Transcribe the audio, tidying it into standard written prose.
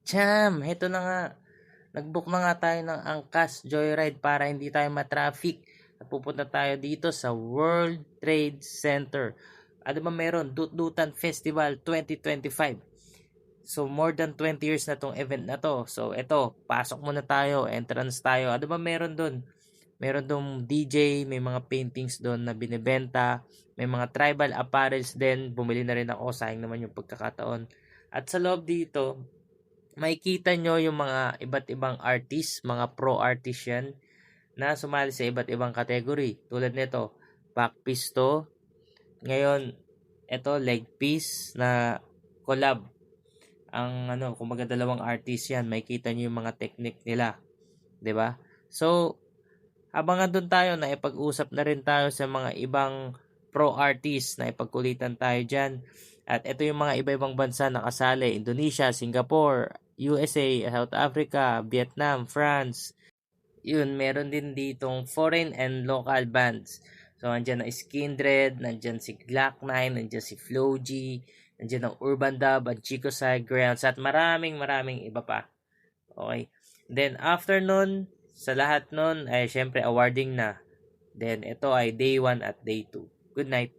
Cham, heto na nga. Nag-book na nga tayo ng Angkas Joyride para hindi tayo ma-traffic. At pupunta tayo dito sa World Trade Center. Ano ba meron? Dut-Dutan Festival 2025. So, more than 20 years na tong event na to. So, eto, pasok muna tayo, entrance tayo. Ano ba meron dun? Meron dong DJ, may mga paintings doon na binibenta, may mga tribal apparels din. Bumili na rin ako, sayang naman yung pagkakataon. At sa loob dito, makikita nyo yung mga iba't ibang artist, mga pro artist yan, na sumali sa iba't ibang category. Tulad nito, back piece to. Ngayon, ito leg piece na collab. Ang kumbaga dalawang artist yan, makikita nyo yung mga technique nila, 'di ba? So, habang andun tayo, na ipag-usap na rin tayo sa mga ibang pro artists na ipagkulitan tayo dyan. At ito yung mga iba-ibang bansa na kasali: Indonesia, Singapore, USA, South Africa, Vietnam, France. Yun, meron din ditong foreign and local bands. So, andyan na Skindred, nandyan si Glock 9, nandyan si Flow-G, nandyan ang Urban Dub, ang Chico Side Grounds, at maraming maraming iba pa. Okay. Then, after nun, sa lahat nun, ay syempre awarding na. Then, ito ay day 1 at day 2. Good night.